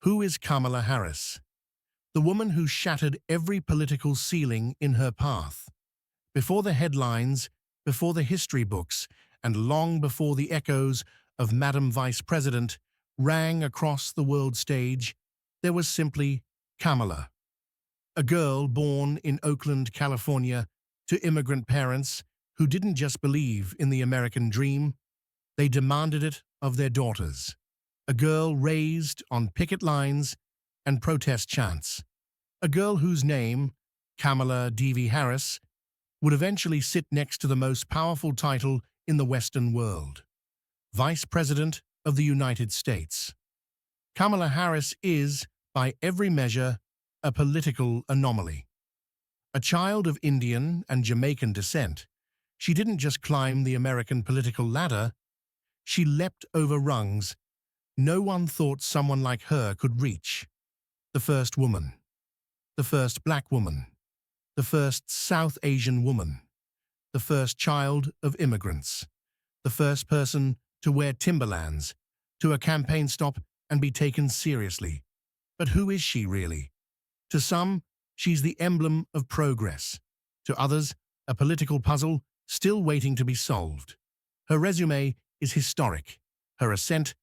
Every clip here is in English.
Who is Kamala Harris? The woman who shattered every political ceiling in her path. Before the headlines, before the history books, and long before the echoes of Madam Vice President rang across the world stage, there was simply Kamala. A girl born in Oakland, California, to immigrant parents who didn't just believe in the American dream, they demanded it of their daughters. A girl raised on picket lines and protest chants. A girl whose name, Kamala D.V. Harris, would eventually sit next to the most powerful title in the Western world, Vice President of the United States. Kamala Harris is, by every measure, a political anomaly. A child of Indian and Jamaican descent, she didn't just climb the American political ladder, she leapt over rungs no one thought someone like her could reach. The first woman, the first black woman, the first South Asian woman, the first child of immigrants, the first person to wear Timberlands to a campaign stop and be taken seriously. But who is she really? To some, she's the emblem of progress. To others, a political puzzle still waiting to be solved. Her resume is historic, her ascent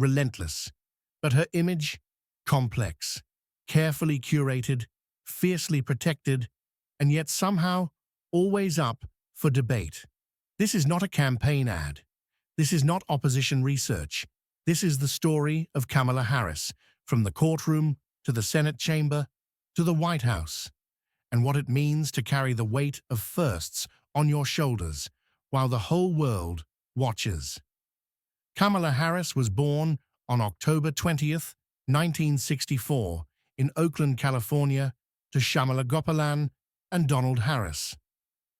relentless, but her image complex, carefully curated, fiercely protected, and yet somehow always up for debate. This is not a campaign ad. This is not opposition research. This is the story of Kamala Harris, from the courtroom to the Senate chamber to the White House, and what it means to carry the weight of firsts on your shoulders while the whole world watches. Kamala Harris was born on October 20th, 1964, in Oakland, California, to Shamala Gopalan and Donald Harris.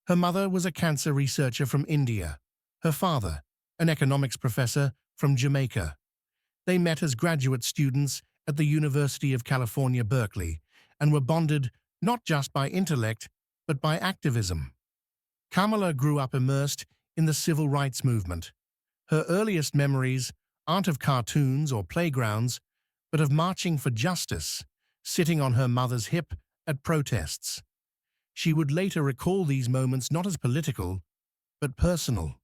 Her mother was a cancer researcher from India, her father, an economics professor from Jamaica. They met as graduate students at the University of California, Berkeley, and were bonded not just by intellect, but by activism. Kamala grew up immersed in the civil rights movement. Her earliest memories aren't of cartoons or playgrounds, but of marching for justice, sitting on her mother's hip at protests. She would later recall these moments not as political, but personal.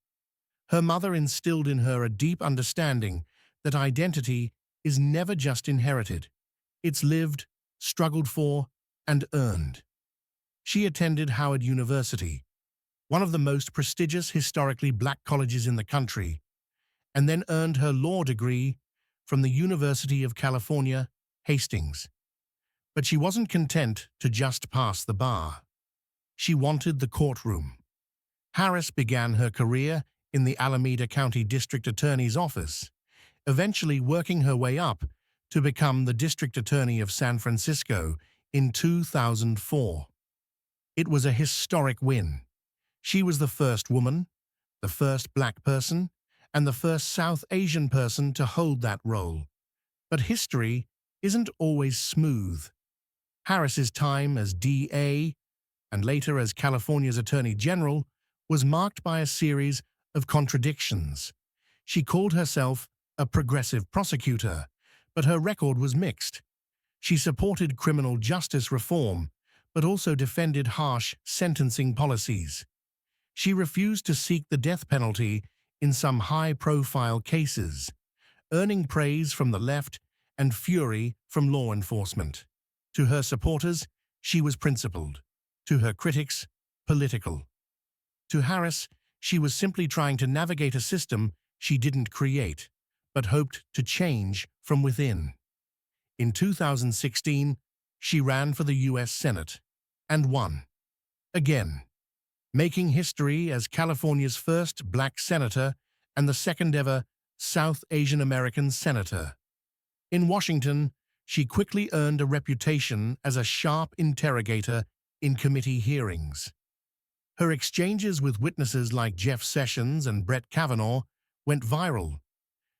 Her mother instilled in her a deep understanding that identity is never just inherited. It's lived, struggled for, and earned. She attended Howard University, one of the most prestigious historically black colleges in the country, and then earned her law degree from the University of California, Hastings. But she wasn't content to just pass the bar. She wanted the courtroom. Harris began her career in the Alameda County District Attorney's office, eventually working her way up to become the District Attorney of San Francisco in 2004. It was a historic win. She was the first woman, the first black person, and the first South Asian person to hold that role. But history isn't always smooth. Harris's time as DA, and later as California's Attorney General, was marked by a series of contradictions. She called herself a progressive prosecutor, but her record was mixed. She supported criminal justice reform, but also defended harsh sentencing policies. She refused to seek the death penalty in some high-profile cases, earning praise from the left and fury from law enforcement. To her supporters, she was principled. To her critics, political. To Harris, she was simply trying to navigate a system she didn't create, but hoped to change from within. In 2016, she ran for the U.S. Senate and won. Again, making history as California's first black senator and the second ever South Asian American senator. In Washington, she quickly earned a reputation as a sharp interrogator in committee hearings. Her exchanges with witnesses like Jeff Sessions and Brett Kavanaugh went viral.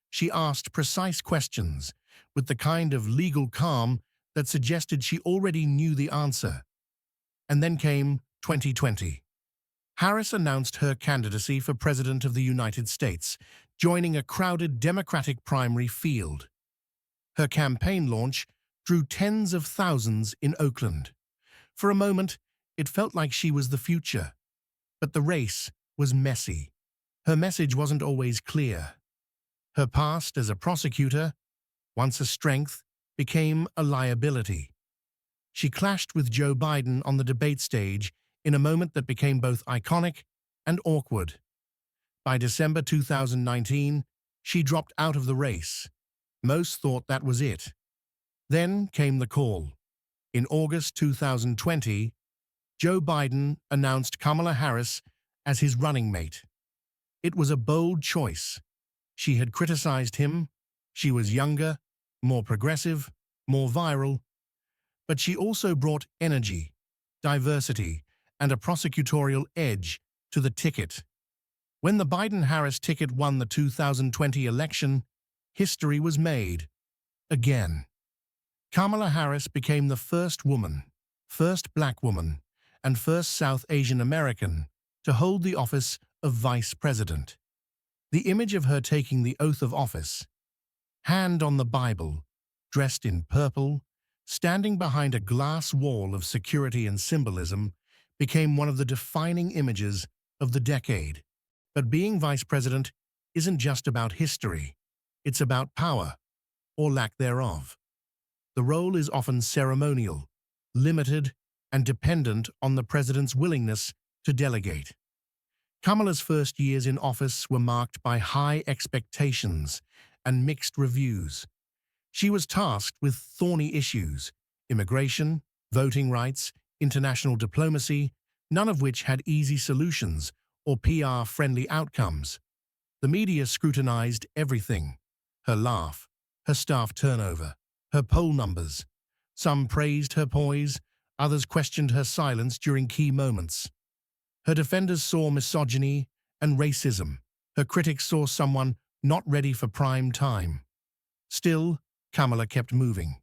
She asked precise questions with the kind of legal calm that suggested she already knew the answer. And then came 2020. Harris announced her candidacy for President of the United States, joining a crowded Democratic primary field. Her campaign launch drew tens of thousands in Oakland. For a moment, it felt like she was the future. But the race was messy. Her message wasn't always clear. Her past as a prosecutor, once a strength, became a liability. She clashed with Joe Biden on the debate stage in a moment that became both iconic and awkward. By December 2019, she dropped out of the race. Most thought that was it. Then came the call. In August 2020, Joe Biden announced Kamala Harris as his running mate. It was a bold choice. She had criticized him. She was younger, more progressive, more viral. But she also brought energy, diversity, and a prosecutorial edge to the ticket. When the Biden-Harris ticket won the 2020 election, history was made. Again. Kamala Harris became the first woman, first black woman, and first South Asian American to hold the office of vice president. The image of her taking the oath of office, hand on the Bible, dressed in purple, standing behind a glass wall of security and symbolism, became one of the defining images of the decade. But being vice president isn't just about history. It's about power, or lack thereof. The role is often ceremonial, limited, and dependent on the president's willingness to delegate. Kamala's first years in office were marked by high expectations and mixed reviews. She was tasked with thorny issues: immigration, voting rights, international diplomacy, none of which had easy solutions or PR-friendly outcomes. The media scrutinized everything: her laugh, her staff turnover, her poll numbers. Some praised her poise, others questioned her silence during key moments. Her defenders saw misogyny and racism. Her critics saw someone not ready for prime time. Still, Kamala kept moving.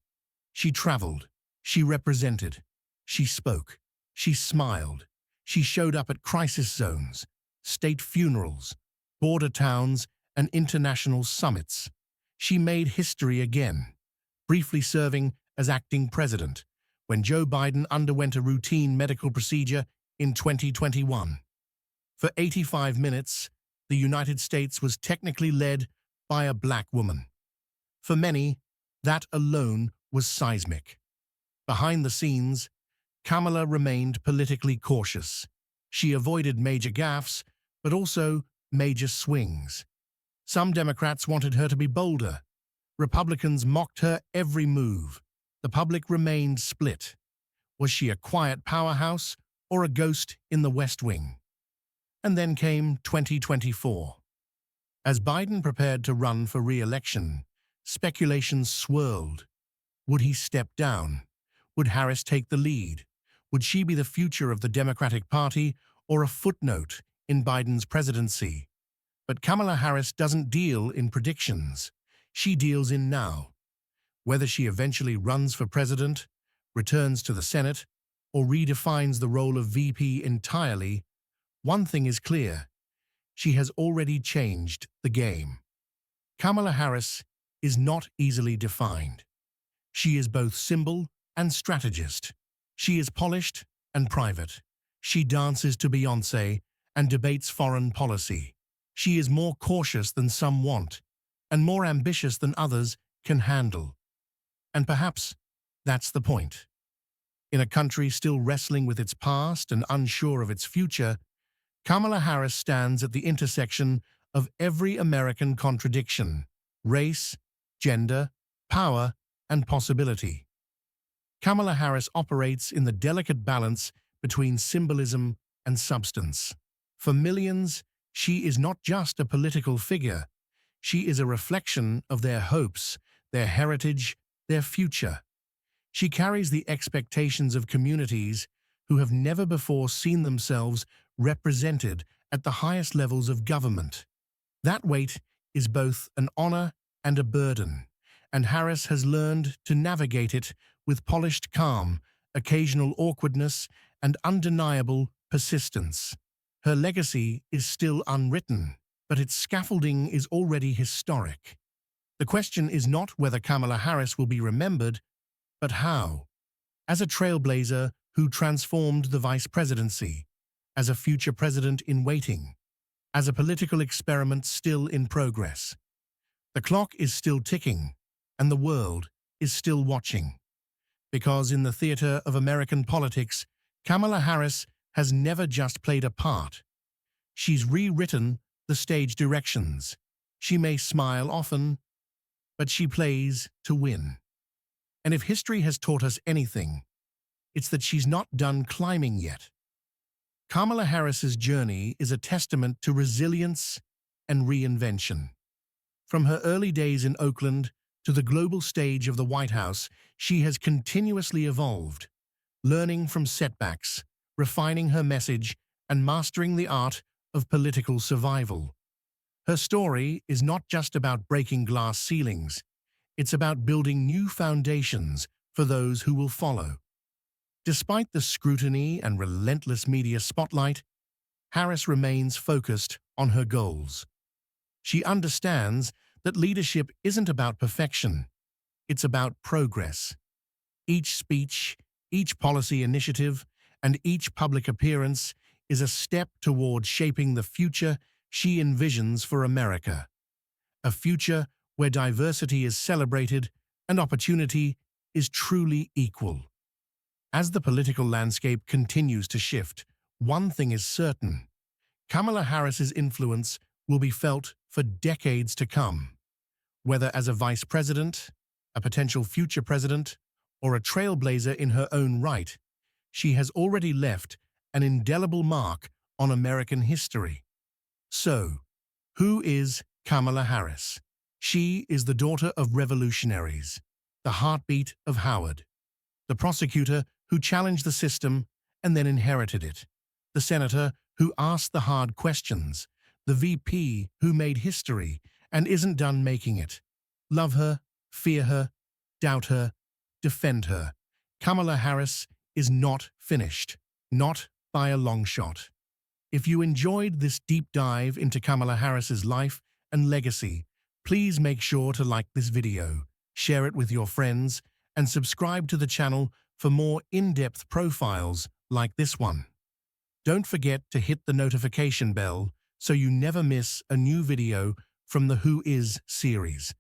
She traveled. She represented. She spoke. She smiled. She showed up at crisis zones, state funerals, border towns, and international summits. She made history again, briefly serving as acting president when Joe Biden underwent a routine medical procedure in 2021. For 85 minutes, the United States was technically led by a black woman. For many, that alone was seismic. Behind the scenes, Kamala remained politically cautious. She avoided major gaffes, but also major swings. Some Democrats wanted her to be bolder. Republicans mocked her every move. The public remained split. Was she a quiet powerhouse or a ghost in the West Wing? And then came 2024. As Biden prepared to run for re-election, speculations swirled. Would he step down? Would Harris take the lead? Would she be the future of the Democratic Party or a footnote in Biden's presidency? But Kamala Harris doesn't deal in predictions. She deals in now. Whether she eventually runs for president, returns to the Senate, or redefines the role of VP entirely, one thing is clear: she has already changed the game. Kamala Harris is not easily defined. She is both symbol and strategist. She is polished and private. She dances to Beyoncé and debates foreign policy. She is more cautious than some want, and more ambitious than others can handle. And perhaps that's the point. In a country still wrestling with its past and unsure of its future, Kamala Harris stands at the intersection of every American contradiction: race, gender, power, and possibility. Kamala Harris operates in the delicate balance between symbolism and substance. For millions, she is not just a political figure. She is a reflection of their hopes, their heritage, their future. She carries the expectations of communities who have never before seen themselves represented at the highest levels of government. That weight is both an honor and a burden, and Harris has learned to navigate it with polished calm, occasional awkwardness, and undeniable persistence. Her legacy is still unwritten, but its scaffolding is already historic. The question is not whether Kamala Harris will be remembered, but how. As a trailblazer who transformed the vice presidency, as a future president in waiting, as a political experiment still in progress. The clock is still ticking, and the world is still watching. Because in the theater of American politics, Kamala Harris has never just played a part. She's rewritten the stage directions. She may smile often, but she plays to win. And if history has taught us anything, it's that she's not done climbing yet. Kamala Harris's journey is a testament to resilience and reinvention. From her early days in Oakland to the global stage of the White House, she has continuously evolved, learning from setbacks, refining her message, and mastering the art of political survival. Her story is not just about breaking glass ceilings, it's about building new foundations for those who will follow. Despite the scrutiny and relentless media spotlight, Harris remains focused on her goals. She understands that leadership isn't about perfection, it's about progress. Each speech, each policy initiative, and each public appearance is a step toward shaping the future she envisions for America. A future where diversity is celebrated and opportunity is truly equal. As the political landscape continues to shift, one thing is certain: Kamala Harris's influence will be felt for decades to come. Whether as a vice president, a potential future president, or a trailblazer in her own right, she has already left an indelible mark on American history. So, who is Kamala Harris? She is the daughter of revolutionaries, the heartbeat of Howard, the prosecutor who challenged the system and then inherited it, the senator who asked the hard questions, the VP who made history and isn't done making it. Love her, fear her, doubt her, defend her. Kamala Harris is not finished, not by a long shot. If you enjoyed this deep dive into Kamala Harris's life and legacy, please make sure to like this video, share it with your friends, and subscribe to the channel for more in-depth profiles like this one. Don't forget to hit the notification bell so you never miss a new video from the Who Is series.